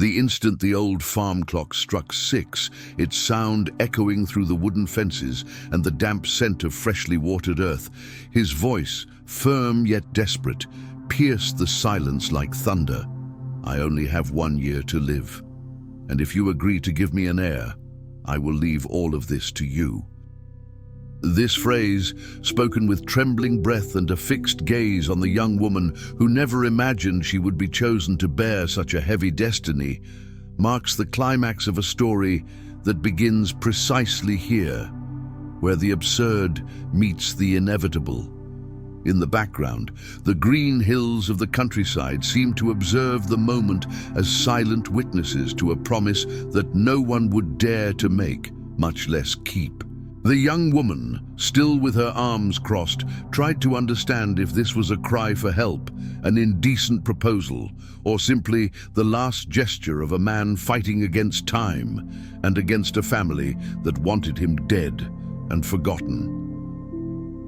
The instant the old farm clock struck 6, its sound echoing through the wooden fences and the damp scent of freshly watered earth, his voice, firm yet desperate, pierced the silence like thunder. "I only have 1 year to live, and if you agree to give me an heir, I will leave all of this to you." This phrase, spoken with trembling breath and a fixed gaze on the young woman who never imagined she would be chosen to bear such a heavy destiny, marks the climax of a story that begins precisely here, where the absurd meets the inevitable. In the background, the green hills of the countryside seem to observe the moment as silent witnesses to a promise that no one would dare to make, much less keep. The young woman, still with her arms crossed, tried to understand if this was a cry for help, an indecent proposal, or simply the last gesture of a man fighting against time and against a family that wanted him dead and forgotten.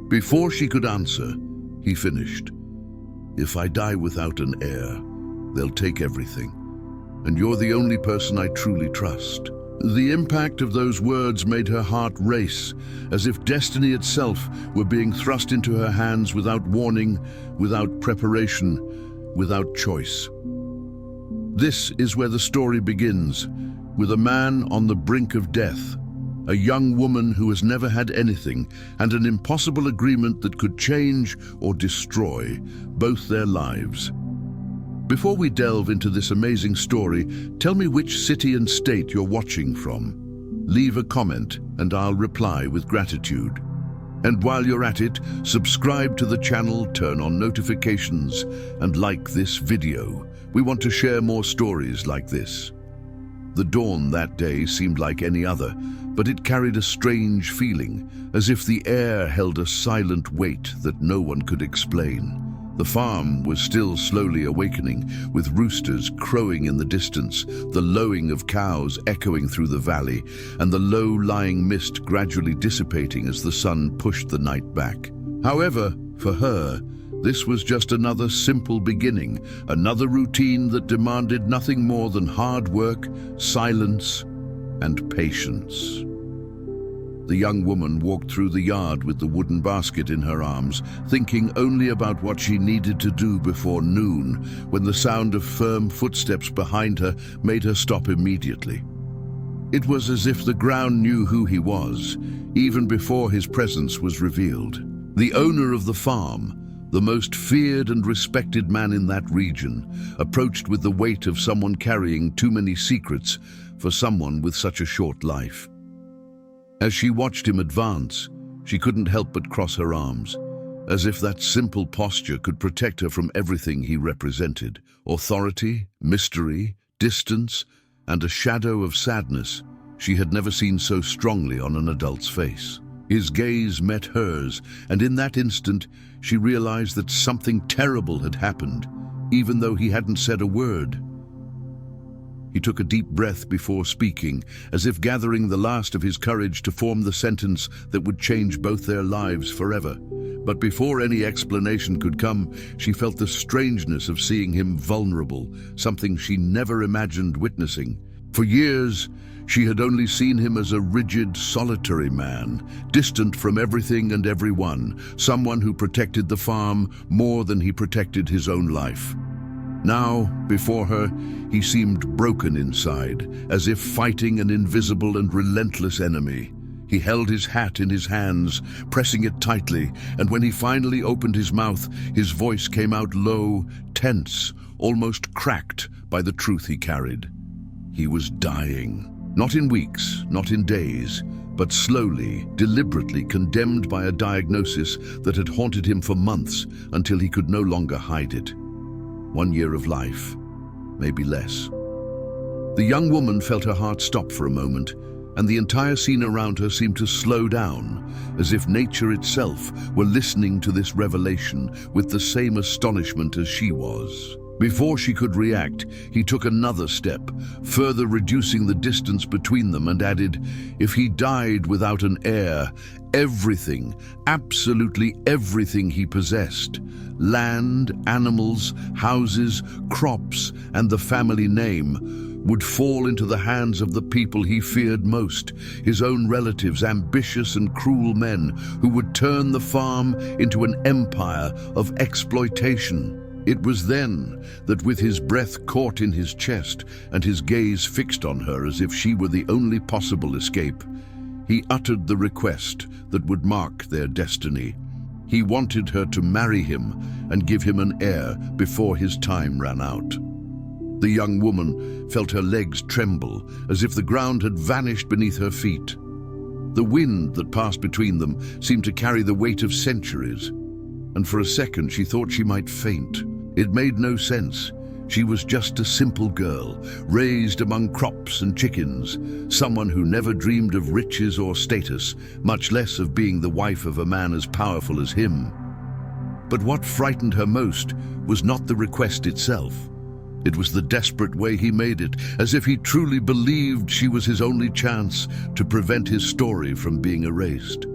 Before she could answer, he finished. "If I die without an heir, they'll take everything, and you're the only person I truly trust." The impact of those words made her heart race, as if destiny itself were being thrust into her hands without warning, without preparation, without choice. This is where the story begins, with a man on the brink of death, a young woman who has never had anything, and an impossible agreement that could change or destroy both their lives. Before we delve into this amazing story, tell me which city and state you're watching from. Leave a comment and I'll reply with gratitude. And while you're at it, subscribe to the channel, turn on notifications, and like this video. We want to share more stories like this. The dawn that day seemed like any other, but it carried a strange feeling, as if the air held a silent weight that no one could explain. The farm was still slowly awakening, with roosters crowing in the distance, the lowing of cows echoing through the valley, and the low-lying mist gradually dissipating as the sun pushed the night back. However, for her, this was just another simple beginning, another routine that demanded nothing more than hard work, silence, and patience. The young woman walked through the yard with the wooden basket in her arms, thinking only about what she needed to do before noon, when the sound of firm footsteps behind her made her stop immediately. It was as if the ground knew who he was, even before his presence was revealed. The owner of the farm, the most feared and respected man in that region, approached with the weight of someone carrying too many secrets for someone with such a short life. As she watched him advance, she couldn't help but cross her arms, as if that simple posture could protect her from everything he represented: authority, mystery, distance, and a shadow of sadness she had never seen so strongly on an adult's face. His gaze met hers, and in that instant, she realized that something terrible had happened, even though he hadn't said a word. He took a deep breath before speaking, as if gathering the last of his courage to form the sentence that would change both their lives forever. But before any explanation could come, she felt the strangeness of seeing him vulnerable, something she never imagined witnessing. For years, she had only seen him as a rigid, solitary man, distant from everything and everyone, someone who protected the farm more than he protected his own life. Now, before her, he seemed broken inside, as if fighting an invisible and relentless enemy. He held his hat in his hands, pressing it tightly, and when he finally opened his mouth, his voice came out low, tense, almost cracked by the truth he carried. He was dying. Not in weeks, not in days, but slowly, deliberately condemned by a diagnosis that had haunted him for months until he could no longer hide it. 1 year of life, maybe less. The young woman felt her heart stop for a moment, and the entire scene around her seemed to slow down, as if nature itself were listening to this revelation with the same astonishment as she was. Before she could react, he took another step, further reducing the distance between them, and added, if he died without an heir, everything, absolutely everything he possessed, land, animals, houses, crops, and the family name, would fall into the hands of the people he feared most, his own relatives, ambitious and cruel men who would turn the farm into an empire of exploitation. It was then that, with his breath caught in his chest and his gaze fixed on her as if she were the only possible escape, he uttered the request that would mark their destiny. He wanted her to marry him and give him an heir before his time ran out. The young woman felt her legs tremble as if the ground had vanished beneath her feet. The wind that passed between them seemed to carry the weight of centuries, and for a second she thought she might faint. It made no sense. She was just a simple girl, raised among crops and chickens, someone who never dreamed of riches or status, much less of being the wife of a man as powerful as him. But what frightened her most was not the request itself. It was the desperate way he made it, as if he truly believed she was his only chance to prevent his story from being erased.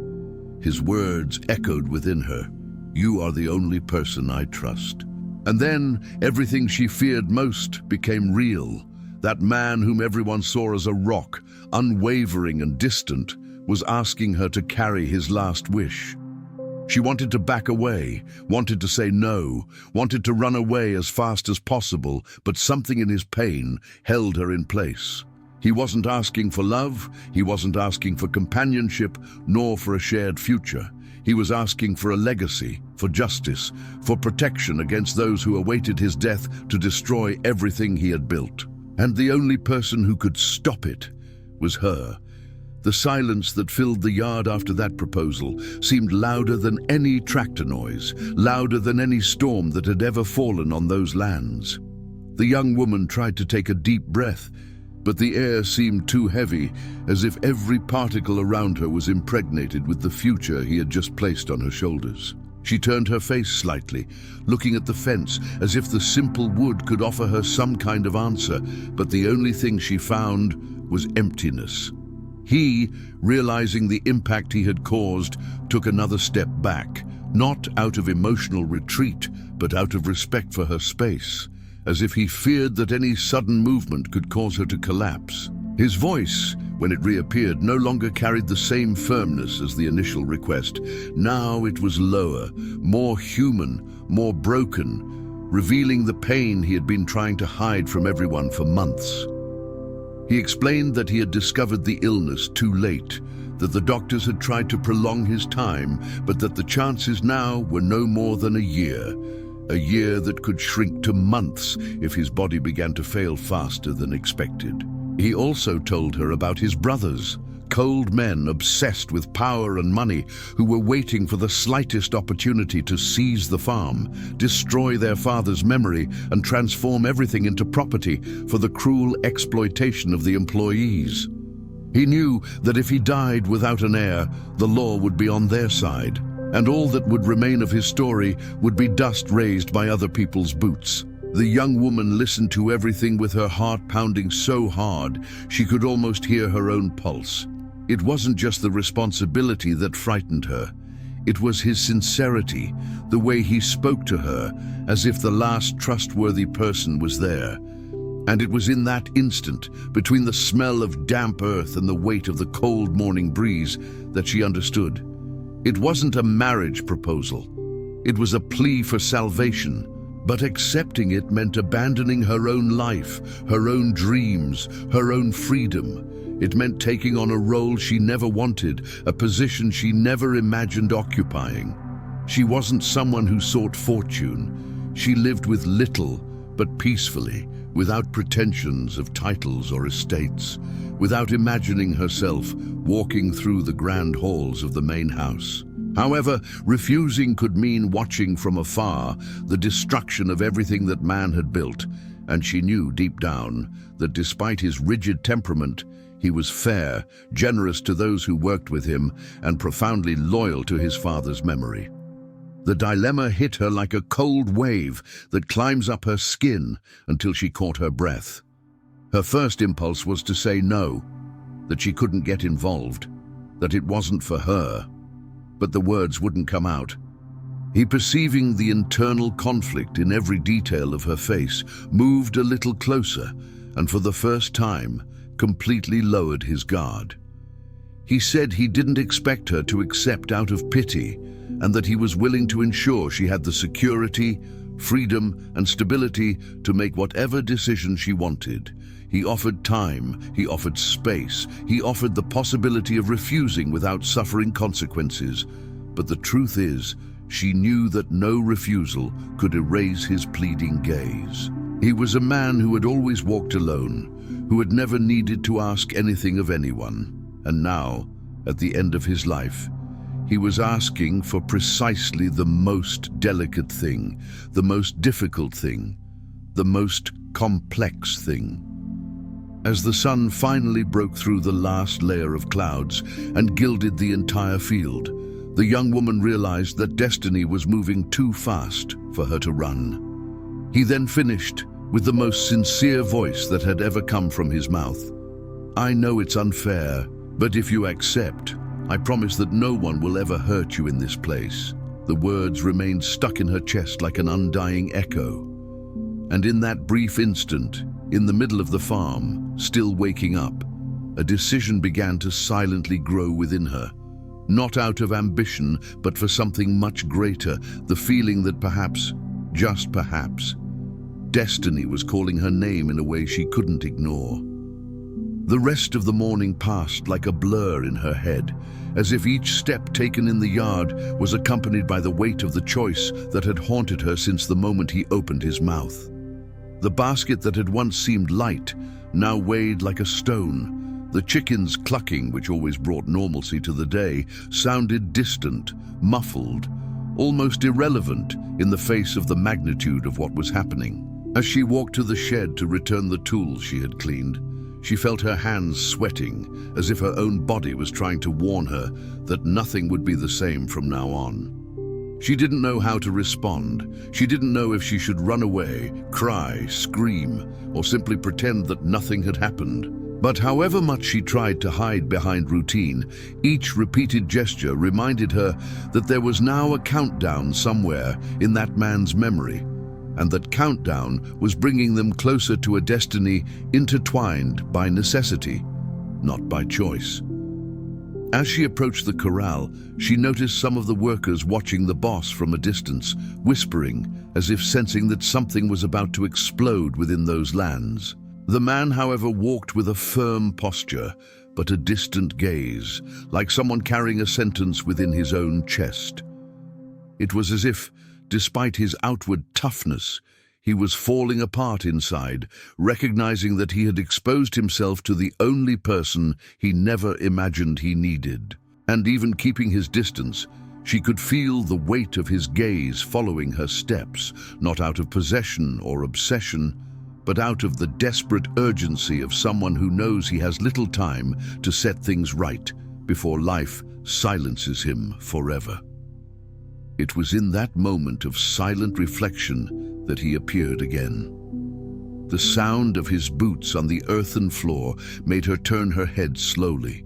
His words echoed within her, "You are the only person I trust." And then everything she feared most became real. That man whom everyone saw as a rock, unwavering and distant, was asking her to carry his last wish. She wanted to back away, wanted to say no, wanted to run away as fast as possible, but something in his pain held her in place. He wasn't asking for love, he wasn't asking for companionship, nor for a shared future. He was asking for a legacy, for justice, for protection against those who awaited his death to destroy everything he had built. And the only person who could stop it was her. The silence that filled the yard after that proposal seemed louder than any tractor noise, louder than any storm that had ever fallen on those lands. The young woman tried to take a deep breath, but the air seemed too heavy, as if every particle around her was impregnated with the future he had just placed on her shoulders. She turned her face slightly, looking at the fence as if the simple wood could offer her some kind of answer, but the only thing she found was emptiness. He, realizing the impact he had caused, took another step back, not out of emotional retreat, but out of respect for her space, as if he feared that any sudden movement could cause her to collapse. His voice, when it reappeared, no longer carried the same firmness as the initial request. Now it was lower, more human, more broken, revealing the pain he had been trying to hide from everyone for months. He explained that he had discovered the illness too late, that the doctors had tried to prolong his time, but that the chances now were no more than a year that could shrink to months if his body began to fail faster than expected. He also told her about his brothers, cold men obsessed with power and money who were waiting for the slightest opportunity to seize the farm, destroy their father's memory, and transform everything into property for the cruel exploitation of the employees. He knew that if he died without an heir, the law would be on their side, and all that would remain of his story would be dust raised by other people's boots. The young woman listened to everything with her heart pounding so hard she could almost hear her own pulse. It wasn't just the responsibility that frightened her. It was his sincerity, the way he spoke to her, as if the last trustworthy person was there. And it was in that instant, between the smell of damp earth and the weight of the cold morning breeze, that she understood. It wasn't a marriage proposal. It was a plea for salvation. But accepting it meant abandoning her own life, her own dreams, her own freedom. It meant taking on a role she never wanted, a position she never imagined occupying. She wasn't someone who sought fortune. She lived with little, but peacefully, without pretensions of titles or estates, without imagining herself walking through the grand halls of the main house. However, refusing could mean watching from afar the destruction of everything that man had built, and she knew deep down that despite his rigid temperament, he was fair, generous to those who worked with him, and profoundly loyal to his father's memory. The dilemma hit her like a cold wave that climbs up her skin until she caught her breath. Her first impulse was to say no, that she couldn't get involved, that it wasn't for her. But the words wouldn't come out. He, perceiving the internal conflict in every detail of her face, moved a little closer, and for the first time, completely lowered his guard. He said he didn't expect her to accept out of pity, and that he was willing to ensure she had the security, freedom, and stability to make whatever decision she wanted. He offered time, he offered space, he offered the possibility of refusing without suffering consequences. But the truth is, she knew that no refusal could erase his pleading gaze. He was a man who had always walked alone, who had never needed to ask anything of anyone. And now, at the end of his life, he was asking for precisely the most delicate thing, the most difficult thing, the most complex thing. As the sun finally broke through the last layer of clouds and gilded the entire field, the young woman realized that destiny was moving too fast for her to run. He then finished with the most sincere voice that had ever come from his mouth. "I know it's unfair, but if you accept, I promise that no one will ever hurt you in this place." The words remained stuck in her chest like an undying echo. And in that brief instant, in the middle of the farm, still waking up, a decision began to silently grow within her. Not out of ambition, but for something much greater, the feeling that perhaps, just perhaps, destiny was calling her name in a way she couldn't ignore. The rest of the morning passed like a blur in her head, as if each step taken in the yard was accompanied by the weight of the choice that had haunted her since the moment he opened his mouth. The basket that had once seemed light now weighed like a stone. The chickens clucking, which always brought normalcy to the day, sounded distant, muffled, almost irrelevant in the face of the magnitude of what was happening. As she walked to the shed to return the tools she had cleaned, she felt her hands sweating, as if her own body was trying to warn her that nothing would be the same from now on. She didn't know how to respond. She didn't know if she should run away, cry, scream, or simply pretend that nothing had happened. But however much she tried to hide behind routine, each repeated gesture reminded her that there was now a countdown somewhere in that man's memory, and that countdown was bringing them closer to a destiny intertwined by necessity, not by choice. As she approached the corral, she noticed some of the workers watching the boss from a distance, whispering, as if sensing that something was about to explode within those lands. The man, however, walked with a firm posture, but a distant gaze, like someone carrying a sentence within his own chest. It was as if, despite his outward toughness, he was falling apart inside, recognizing that he had exposed himself to the only person he never imagined he needed. And even keeping his distance, she could feel the weight of his gaze following her steps, not out of possession or obsession, but out of the desperate urgency of someone who knows he has little time to set things right before life silences him forever. It was in that moment of silent reflection that he appeared again. The sound of his boots on the earthen floor made her turn her head slowly,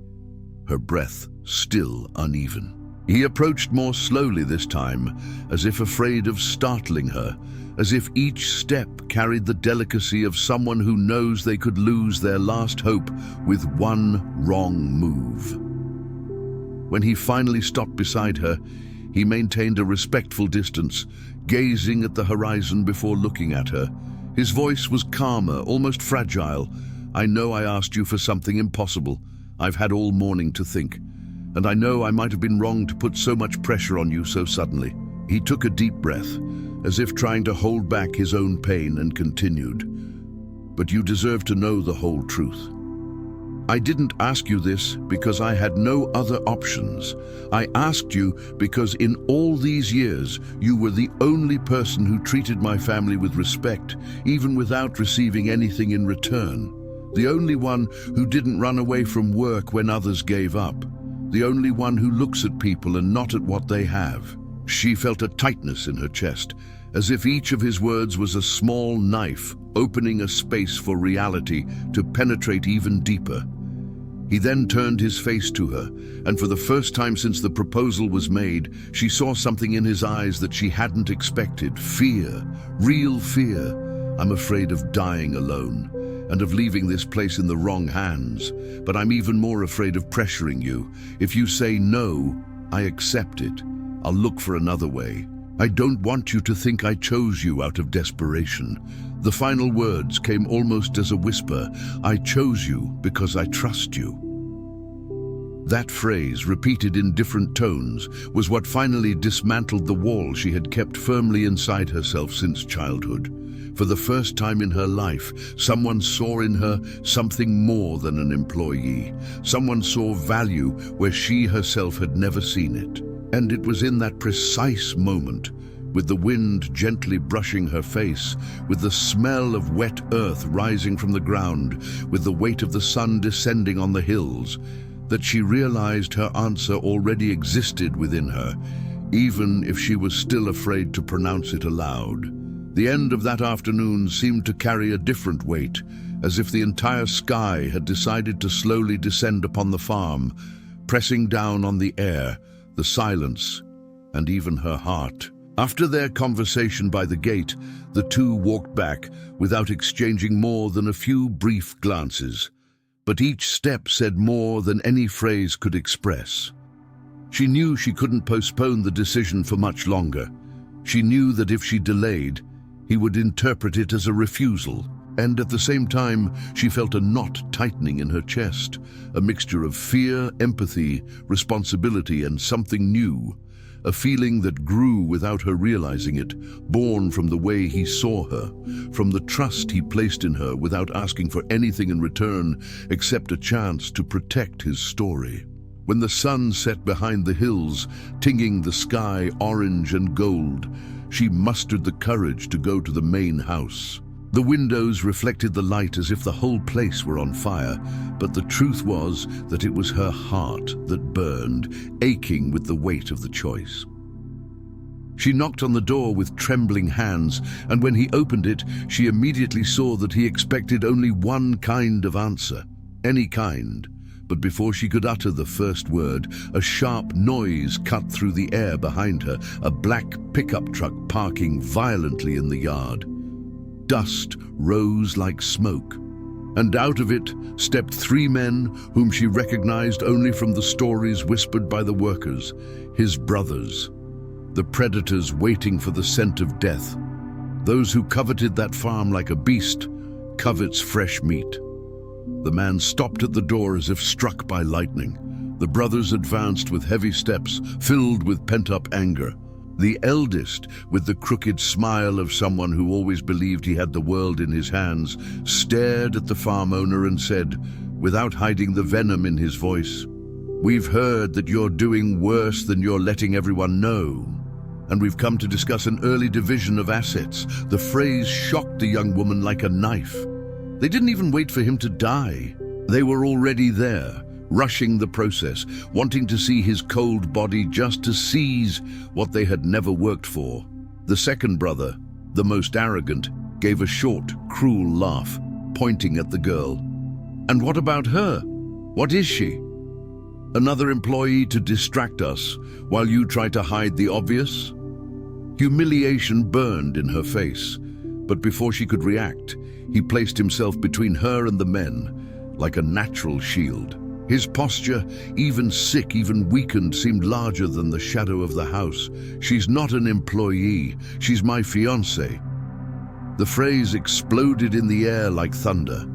her breath still uneven. He approached more slowly this time, as if afraid of startling her, as if each step carried the delicacy of someone who knows they could lose their last hope with one wrong move. When he finally stopped beside her, he maintained a respectful distance, gazing at the horizon before looking at her. His voice was calmer, almost fragile. "I know I asked you for something impossible. I've had all morning to think. And I know I might have been wrong to put so much pressure on you so suddenly." He took a deep breath, as if trying to hold back his own pain, and continued, "But you deserve to know the whole truth. I didn't ask you this because I had no other options. I asked you because in all these years, you were the only person who treated my family with respect, even without receiving anything in return. The only one who didn't run away from work when others gave up. The only one who looks at people and not at what they have." She felt a tightness in her chest, as if each of his words was a small knife, opening a space for reality to penetrate even deeper. He then turned his face to her, and for the first time since the proposal was made, she saw something in his eyes that she hadn't expected. Fear, real fear. "I'm afraid of dying alone, and of leaving this place in the wrong hands, but I'm even more afraid of pressuring you. If you say no, I accept it. I'll look for another way. I don't want you to think I chose you out of desperation." The final words came almost as a whisper. "I chose you because I trust you." That phrase, repeated in different tones, was what finally dismantled the wall she had kept firmly inside herself since childhood. For the first time in her life, someone saw in her something more than an employee. Someone saw value where she herself had never seen it. And it was in that precise moment, with the wind gently brushing her face, with the smell of wet earth rising from the ground, with the weight of the sun descending on the hills, that she realized her answer already existed within her, even if she was still afraid to pronounce it aloud. The end of that afternoon seemed to carry a different weight, as if the entire sky had decided to slowly descend upon the farm, pressing down on the air, the silence, and even her heart. After their conversation by the gate, the two walked back without exchanging more than a few brief glances. But each step said more than any phrase could express. She knew she couldn't postpone the decision for much longer. She knew that if she delayed, he would interpret it as a refusal. And at the same time, she felt a knot tightening in her chest, a mixture of fear, empathy, responsibility, and something new. A feeling that grew without her realizing it, born from the way he saw her, from the trust he placed in her without asking for anything in return except a chance to protect his story. When the sun set behind the hills, tinging the sky orange and gold, she mustered the courage to go to the main house. The windows reflected the light as if the whole place were on fire, but the truth was that it was her heart that burned, aching with the weight of the choice. She knocked on the door with trembling hands, and when he opened it, she immediately saw that he expected only one kind of answer, any kind. But before she could utter the first word, a sharp noise cut through the air behind her, a black pickup truck parking violently in the yard. Dust rose like smoke, and out of it stepped three men whom she recognized only from the stories whispered by the workers, his brothers, the predators waiting for the scent of death. Those who coveted that farm like a beast covets fresh meat. The man stopped at the door as if struck by lightning. The brothers advanced with heavy steps, filled with pent-up anger. The eldest, with the crooked smile of someone who always believed he had the world in his hands, stared at the farm owner and said, without hiding the venom in his voice, "We've heard that you're doing worse than you're letting everyone know, and we've come to discuss an early division of assets." The phrase shocked the young woman like a knife. They didn't even wait for him to die. They were already there, rushing the process, wanting to see his cold body just to seize what they had never worked for. The second brother, the most arrogant, gave a short, cruel laugh, pointing at the girl. "And what about her? What is she? Another employee to distract us while you try to hide the obvious?" Humiliation burned in her face, but before she could react, he placed himself between her and the men, like a natural shield. His posture, even sick, even weakened, seemed larger than the shadow of the house. "She's not an employee, she's my fiancée." The phrase exploded in the air like thunder.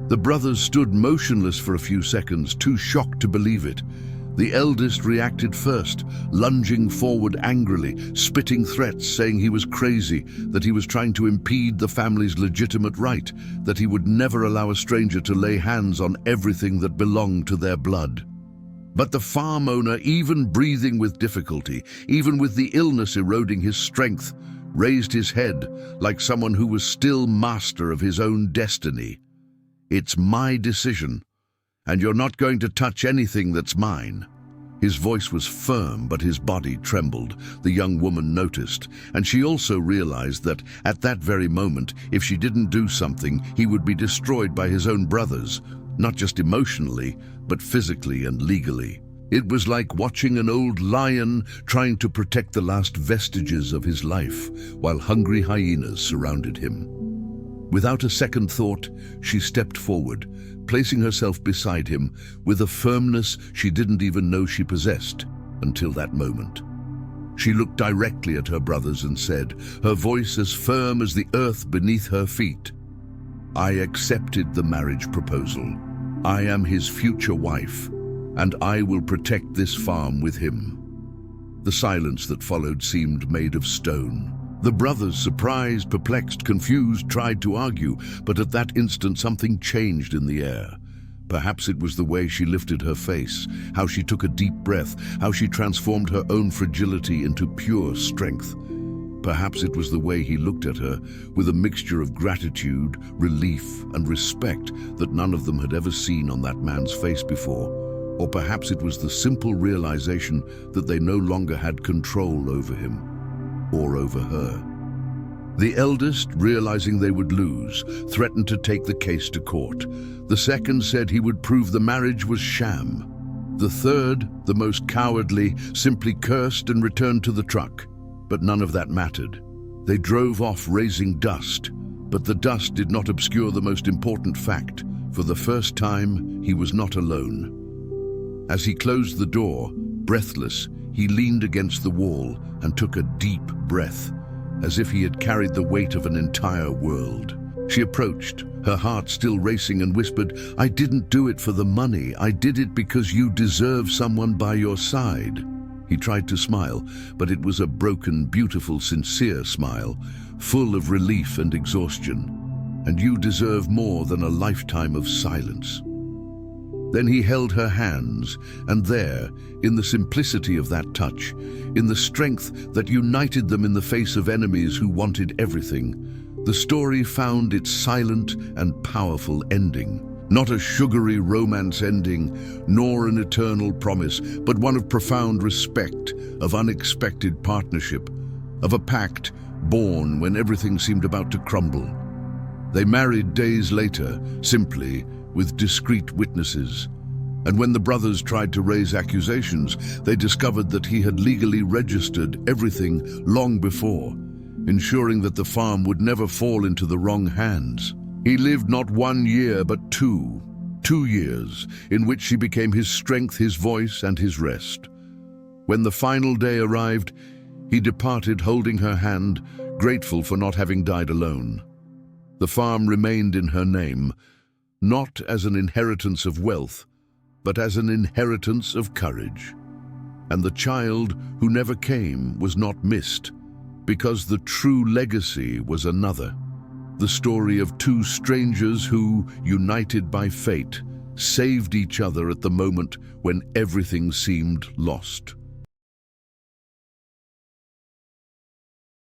The brothers stood motionless for a few seconds, too shocked to believe it. The eldest reacted first, lunging forward angrily, spitting threats, saying he was crazy, that he was trying to impede the family's legitimate right, that he would never allow a stranger to lay hands on everything that belonged to their blood. But the farm owner, even breathing with difficulty, even with the illness eroding his strength, raised his head like someone who was still master of his own destiny. "It's my decision, and you're not going to touch anything that's mine." His voice was firm, but his body trembled. The young woman noticed, and she also realized that, at that very moment, if she didn't do something, he would be destroyed by his own brothers, not just emotionally, but physically and legally. It was like watching an old lion trying to protect the last vestiges of his life, while hungry hyenas surrounded him. Without a second thought, she stepped forward, placing herself beside him with a firmness she didn't even know she possessed until that moment. She looked directly at her brothers and said, her voice as firm as the earth beneath her feet, "I accepted the marriage proposal. I am his future wife, and I will protect this farm with him." The silence that followed seemed made of stone. The brothers, surprised, perplexed, confused, tried to argue, but at that instant something changed in the air. Perhaps it was the way she lifted her face, how she took a deep breath, how she transformed her own fragility into pure strength. Perhaps it was the way he looked at her, with a mixture of gratitude, relief, and respect that none of them had ever seen on that man's face before. Or perhaps it was the simple realization that they no longer had control over him, or over her. The eldest, realizing they would lose, threatened to take the case to court. The second said he would prove the marriage was sham. The third, the most cowardly, simply cursed and returned to the truck. But none of that mattered. They drove off raising dust, but the dust did not obscure the most important fact. For the first time, he was not alone. As he closed the door, breathless, he leaned against the wall and took a deep breath, as if he had carried the weight of an entire world. She approached, her heart still racing, and whispered, "I didn't do it for the money. I did it because you deserve someone by your side." He tried to smile, but it was a broken, beautiful, sincere smile, full of relief and exhaustion. "And you deserve more than a lifetime of silence." Then he held her hands, and there, in the simplicity of that touch, in the strength that united them in the face of enemies who wanted everything, the story found its silent and powerful ending. Not a sugary romance ending, nor an eternal promise, but one of profound respect, of unexpected partnership, of a pact born when everything seemed about to crumble. They married days later, simply, with discreet witnesses. And when the brothers tried to raise accusations, they discovered that he had legally registered everything long before, ensuring that the farm would never fall into the wrong hands. He lived not 1 year, but 2 years, in which she became his strength, his voice, and his rest. When the final day arrived, he departed holding her hand, grateful for not having died alone. The farm remained in her name, not as an inheritance of wealth, but as an inheritance of courage. And the child who never came was not missed, because the true legacy was another. The story of 2 strangers who, united by fate, saved each other at the moment when everything seemed lost.